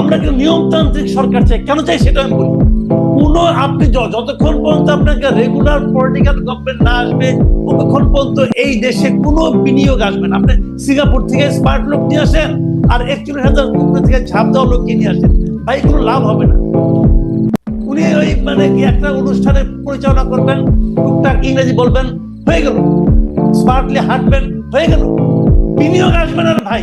আমরা কিন্তু নিয়মতান্ত্রিক সরকার চাই। কেন চাই সেটা আমি বলি। আপনি যতক্ষণ পর্যন্ত আপনাকে রেগুলার পলিটিক্যাল গভর্নমেন্ট না আসবে ততক্ষণ পর্যন্ত এই দেশে কোনো বিনিয়োগ আসবে না। আপনি সিঙ্গাপুর থেকে স্মার্ট লোক নিয়ে আসেন আর 41,000 থেকে ঝাঁপ দেওয়া লোক নিয়ে আসেন, ভাই কোনো লাভ হবে না। উনি ওই মানে কি একটা অনুষ্ঠানে পরিচালনা করবেন, টুকটাক ইংরেজি বলবেন, হয়ে গেল। স্মার্টলি হাঁটবেন, হয়ে গেল। বিনিয়োগ আসবে না ভাই।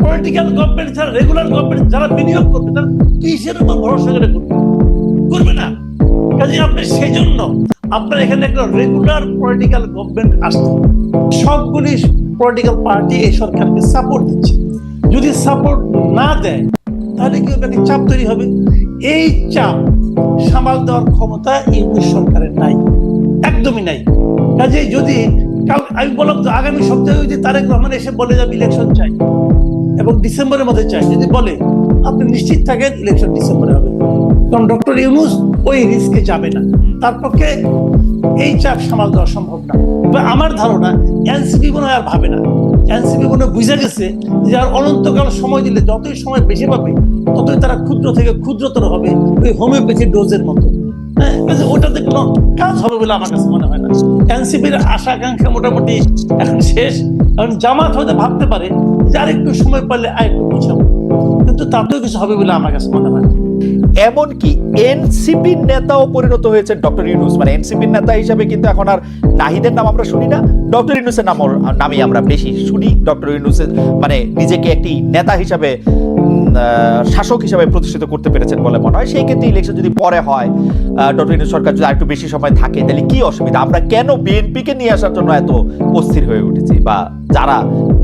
পলিটিক্যাল গভর্নমেন্ট ছাড়া রেগুলার গভর্নমেন্ট যারা বিনিয়োগ করবে তারা কিসের উপর ভরসা করে করবে না। কাজে আপনি সেই জন্য আপনার এখানে একটা রেগুলার পলিটিক্যাল গভর্নমেন্ট আসছে। সবগুলি পলিটিক্যাল পার্টি এই সরকারকে সাপোর্ট দিচ্ছে। যদি সাপোর্ট না দেয় তাহলে কি হবে? চাপ তৈরি হবে। এই চাপ সামাল দেওয়ার ক্ষমতা ইউনিট সরকারের নাই, একদমই নাই। কাজে যদি আমি বললাম তো আগামী সপ্তাহে যদি তারেক রহমান এসে বলে যাবে ইলেকশন চাই এবং ডিসেম্বরের মধ্যে চাই, যদি বলে আপনি নিশ্চিত থাকেন ইলেকশন ডিসেম্বরে হবে। কারণ ডক্টর ইউনূস ওই রিস্কে যাবে না, তার পক্ষে এই চাপ সামাল দেওয়া সম্ভব না। আমার ধারণা এনসিপি মনে হয় আর ভাবে না। এনসিপি মনে বুঝে গেছে যে আর অনন্তকাল সময় দিলে যতই সময় বেশি পাবে ততই তারা ক্ষুদ্র থেকে ক্ষুদ্রতর হবে, ওই হোমিওপ্যাথি ডোজের মতো। হ্যাঁ, ওটাতে কোনো কাজ হবে বলে আমার কাছে মনে হয় না। এনসিপির আশা আকাঙ্ক্ষা মোটামুটি এখন শেষ। কারণ জামাত হয়তো ভাবতে পারে যে আর একটু সময় পাইলে আর একটু বুঝাবো, কিন্তু তাতেও কিছু হবে বলে আমার কাছে মনে হয় না। এমনকি এনসিপির নেতাও পরিণত হয়েছে ডক্টর ইউনূস। মানে এনসিপির নেতা হিসাবে কিন্তু এখন আর নাহিদের নাম আমরা শুনি না, ডক্টর ইউনূসের নামই আমরা বেশি শুনি। ডক্টর ইউনূসের মানে নিজেকে একটি নেতা হিসাবে, শাসক হিসাবে প্রতিষ্ঠিত করতে পেরেছেন বলে মনে হয়। সেই ক্ষেত্রে ইলেকশন যদি পরে হয়, ডক্টর ইউনূস সরকার যদি আরেকটু বেশি সময় থাকে, তাহলে কি অসুবিধা? আমরা কেন বিএনপিকে নিয়ে আসার জন্য এত অস্থির হয়ে উঠেছি, বা যারা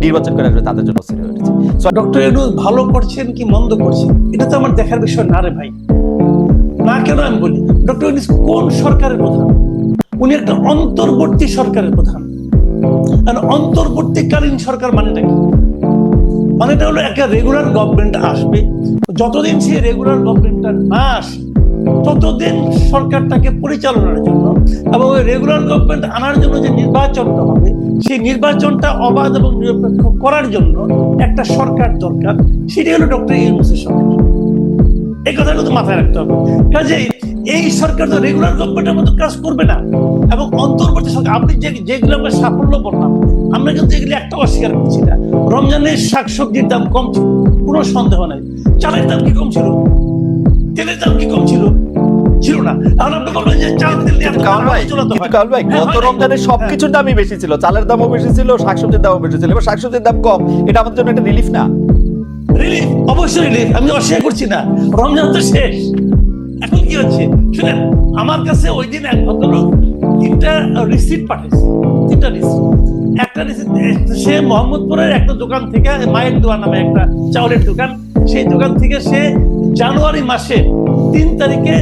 নির্বাচন করে আসবে তাদের জন্য অস্থির হয়ে উঠেছি? ডক্টর ইউনূস ভালো করছেন কি মন্দ করছেন এটা তো আমার দেখার বিষয় না রে ভাই। না কেন আমি বলি, ডক্টর ইউনূস কোন সরকারের প্রধান? উনি একটা অন্তর্বর্তী সরকারের প্রধান। আর অন্তর্বর্তীকালীন সরকার মানেটা কি? মানেটা হলো একটা রেগুলার গভর্নমেন্ট আসবে, যতদিন সেই রেগুলার গভর্নমেন্টটা না আসে ততদিন সরকারটাকে পরিচালনার জন্য এবং ওই রেগুলার গভর্নমেন্ট আনার জন্য যে নির্বাচনটা হবে সেই নির্বাচনটা অবাধ এবং নিরপেক্ষ করার জন্য একটা সরকার দরকার। সেটি হলো ডক্টর ইউনূসের সরকার। এই কথা কিন্তু মাথায় রাখতে হবে। কাজেই এই সরকার তো রেগুলার গভর্নমেন্টের মতো কাজ করবে না। এবং অন্তর্বর্তী সরকার আপনি যেগুলো আমরা সাফল্য বললাম, আমরা কিন্তু এগুলি একটা অস্বীকার করছি না। রমজানের শাকসবজির দাম কম ছিল, কোনো সন্দেহ নাই। চালের দাম কি কম ছিল? তেলের দাম কি কম ছিল? ছিল না। এখন আপনি বলবেন যে চাল তেল নিয়ে কাল ভাই গত রমজানে সবকিছুর দামই বেশি ছিল, চালের দামও বেশি ছিল, শাকসবজির দামও বেশি ছিল। এবার শাকসবজির দাম কম, এটা আমাদের জন্য একটা রিলিফ না? রিলিফ, অবশ্যই রিলিফ, আমি অস্বীকার করছি না। রমজান তো শেষ, এখন কি হচ্ছে শুনেন। আমার কাছে ওই দিন এক ভদ্রলোক 3টা রিসিপ্ট পাঠিয়েছে, 3টা রিসিপ্ট। একটা রিসিপ্ট সে মোহাম্মদপুরের একটা দোকান থেকে, মায়ের দোয়া নামে একটা চাউলের দোকান, সেই দোকান থেকে সে জানুয়ারি মাসে 3 তারিখে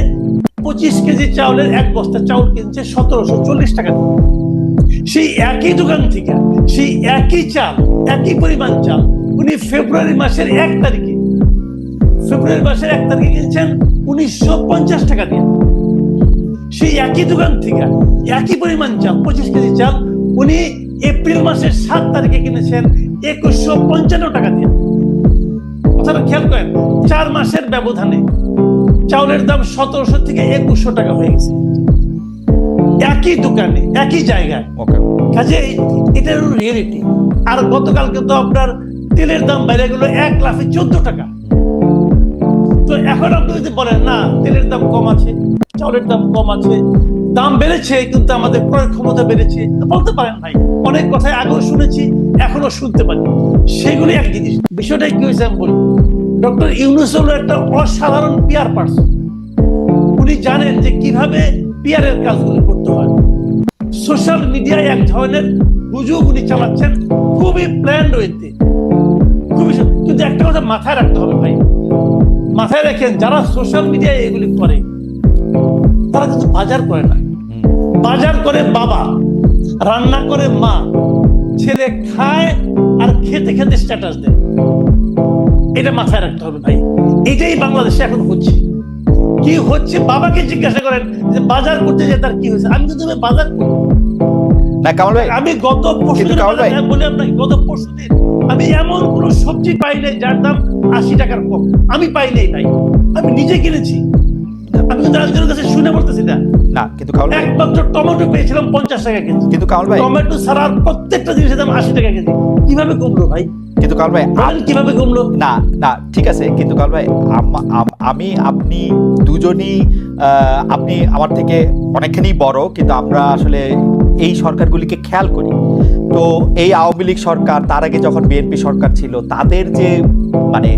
25 কেজি চাউলের এক বস্তা চাউল কিনছে 1740 টাকা। সেই একই দোকান থেকে সেই একই চাল, একই পরিমাণ চাল উনি ফেব্রুয়ারি মাসের 1 তারিখে কিনছেন 1950 টাকা দিয়ে। সেই একই দোকান থেকে একই পরিমাণ চাল, 25 কেজি চাল উনি এপ্রিল মাসের 7 তারিখে কিনেছেন 2155 টাকা দিয়ে। কথাটা খেয়াল করেন, 4 মাসের ব্যবধানে চাউলের দাম 1700 থেকে 2100 টাকা হয়ে গেছে, একই দোকানে একই জায়গায়। কাজে এটা হলো রিয়েলিটি। আর গতকালকে তো আপনার তেলের দাম বেড়ে গেল 1,14 টাকা। তো এখন আপনি যদি বলেন না তেলের দাম কম আছে, চাউলের দাম কম আছে, দাম বেড়েছে কিন্তু আমাদের ক্রয় ক্ষমতা বেড়েছে, বলতে পারেন ভাই। অনেক কথাই আগেও শুনেছি, এখনো শুনতে পারি। সেগুলি এক জিনিস। বিষয়টা কি হয়েছে আমি বলি, ডক্টর ইউনূস হলো একটা অসাধারণ পিআর পার্সন। উনি জানেন যে কিভাবে পিআরের কাজগুলি করতে হয়। সোশ্যাল মিডিয়ায় এক ধরনের গুজব উনি চালাচ্ছেন খুবই প্ল্যান্ড ওয়েতে, খুবই। কিন্তু একটা কথা মাথায় রাখতে হবে ভাই, মাথায় রাখেন যারা সোশ্যাল মিডিয়ায় এগুলি করে তারা কিন্তু বাজার করে না। বাজার করে বাবা, রান্না করে মা, ছেলে খায় আর খেতে খেতে স্ট্যাটাস দেয়। এটা মাথায় রাখতে হবে ভাই। এটাই বাংলাদেশে এখন হচ্ছে। কি হচ্ছে বাবাকে জিজ্ঞাসা করেন যে বাজার করতে যে তার কি হয়েছে। আমি তো তুমি বাজার করি না কামাল ভাই, আমি গত পরশুদিন বলি আপনাকে, গত পরশুদিন আমি এমন কোন সবজি পাই নাই যার দাম 80 টাকার কম, আমি পাই নাই, আমি নিজে কিনেছি। আমি কিন্তু একজনের কাছে শুনে বলতেছি না। না কিন্তু কামাল ভাই, একমাত্র টমেটো পেয়েছিলাম 50 টাকা কেজি, কিন্তু কামাল ভাই, টমেটো ছাড়া আর প্রত্যেকটা জিনিসের দাম 80 টাকা কেজি। কিভাবে কমলো ভাই? কিন্তু কামাল ভাই, বলেন কিভাবে কমলো? না না ঠিক আছে, কিন্তু কামাল ভাই, আমি আপনি দুজনই আপনি আমার থেকে অনেকখানি বড়, কিন্তু আমরা আসলে এই সরকারগুলিকে খেয়াল করি। তো এই আওয়ামী লীগ সরকার, তার আগে যখন বিএনপি সরকার ছিল, তাদের যে মানে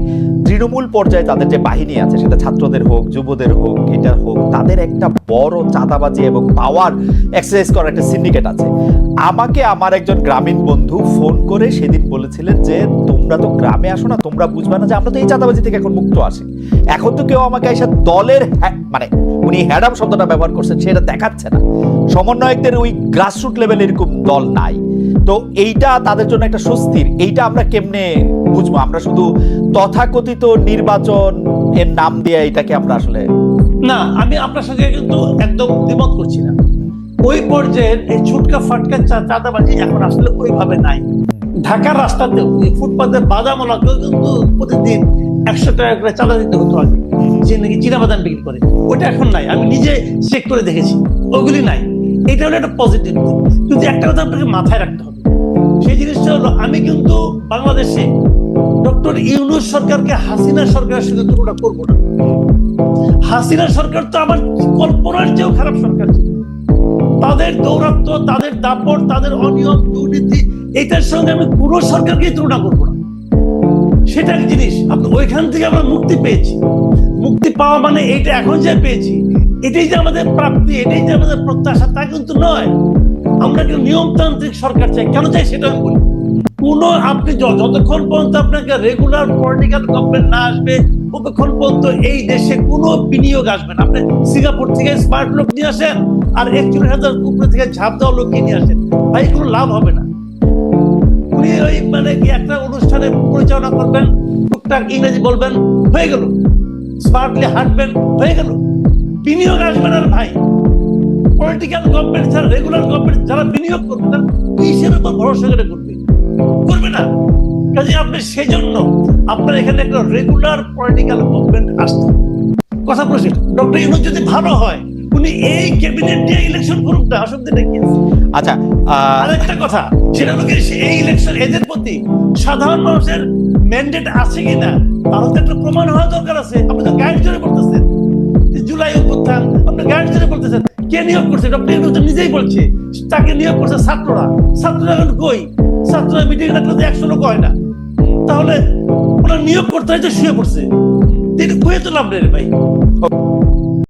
তৃণমূল পর্যায়ে তাদের যে বাহিনী আছে, সেটা ছাত্রদের হোক, যুবদের হোক, এটা হোক, তাদের একটা বড় চাঁদাবাজি এবং পাওয়ার এক্সারসাইজ করার একটা সিন্ডিকেট আছে। আমাকে আমার একজন গ্রামীণ বন্ধু ফোন করে সেদিন বলেছিলেন যে তোমরা তো গ্রামে আসো না, তোমরা বুঝবে না যে আমরা তো এই চাঁদাবাজি থেকে এখন মুক্ত আছি। এখন তো কেউ আমাকে এসে দলের মানে উনি হ্যাডাম শব্দটা ব্যবহার করছেন, সেটা দেখাচ্ছে না। সমন্বয়কদের ওই গ্রাসরুট লেভেল এরকম দল নাই। তো এইটা তাদের জন্য একটা স্বস্তির। এইটা আমরা কেমনে বুঝবো? আমরা শুধু তথাকথিত নির্বাচন এর নাম দিয়ে এটাকে আমরা আসলে, না, আমি আপনার সঙ্গে কিন্তু একদম দ্বিমত করছি না। ওই পর্যায়ের এই ছুটকা ফাটকা চাঁদাবাজি এখন আসলে ওইভাবে নাই। ঢাকার রাস্তাতেও এই ফুটপাতের বাদামওয়ালাকেও কিন্তু প্রতিদিন 100 টাকা করে চাঁদা দিতে হতো আগে, যে নাকি চীনাবাদাম বিক্রি করে। ওইটা এখন নাই, আমি নিজে চেক করে দেখেছি, ওগুলি নাই। এটা হলো একটা পজিটিভ দিক। কিন্তু একটা কথা আপনাকে মাথায় রাখতে হবে, সেই জিনিসটা হলো আমি কিন্তু বাংলাদেশে ডক্টর ইউনূস সরকারকে হাসিনা সরকারের সঙ্গে তুলনা করবো না। হাসিনা সরকার তো আমার কল্পনার চেয়েও খারাপ সরকার ছিল। তাদের দৌরাত্ম্য, তাদের দাপট, তাদের অনিয়ম, দুর্নীতি, এটার সঙ্গে আমি পুরো সরকারকে তুলনা করবো না। সেটা এক জিনিস। আপনি ওইখান থেকে আমরা মুক্তি পেয়েছি। মুক্তি পাওয়া মানে এইটা এখন যে পেয়েছি, এটাই যে আমাদের প্রাপ্তি, এটাই যে আমাদের প্রত্যাশা, তা কিন্তু নয়। আমরা একটা নিয়মতান্ত্রিক সরকার চাই। কেন চাই সেটা আমি বলি। আপনি যতক্ষণ পর্যন্ত আপনাকে রেগুলার পলিটিক্যাল গভর্নমেন্ট না আসবে, ততক্ষণ পর্যন্ত এই দেশে কোনো বিনিয়োগ আসবে না। আপনি সিঙ্গাপুর থেকে স্মার্ট লোক নিয়ে আসেন, আর 41,000 উপরে থেকে ঝাঁপ দেওয়া লোক নিয়ে আসেন, ভাই কোনো লাভ হবে না। উনি ওই মানে কি একটা অনুষ্ঠানে পরিচালনা করবেন, টুকটাক ইংরেজি বলবেন, হয়ে গেল। স্মার্টলি হাঁটবেন, হয়ে গেল। বিনিয়োগ আসবে না ভাই। পলিটিক্যাল গভর্নমেন্ট ছাড়া রেগুলার গভর্নমেন্ট যারা বিনিয়োগ করবে, তারা কিসের উপর ভরসা করে করবে না। কাজে আপনি সেজন্য আপনার এখানে একটা রেগুলার পলিটিক্যাল গভর্নমেন্ট আসতে হবে। কথা বলছি, ডক্টর ইউনূস যদি ভালো হয়, উনি এই ক্যাবিনেট দিয়ে ইলেকশন করুক না, অসুবিধা কি? আচ্ছা, আরেকটা কথা, সেটা হলো এই ইলেকশন এদের প্রতি সাধারণ মানুষের ম্যান্ডেট আছে কিনা তার তো একটা প্রমাণ হওয়া দরকার আছে। আপনি তো গাইড জোরে বলতেছেন জুলাই অভ্যুত্থান, আপনি গাইড জোরে বলতেছেন। কে নিয়োগ করছে? ডক্টর ইউনূস নিজেই বলছে তাকে নিয়োগ করছে ছাত্ররা। ছাত্ররা এখন কই? ছাত্ররা মিটিং রাখলে 100 লোক হয় না। তাহলে ওনার নিয়োগ করতে হয় যে শুয়ে পড়ছে, কুয়ে তো লাভ নেই ভাই।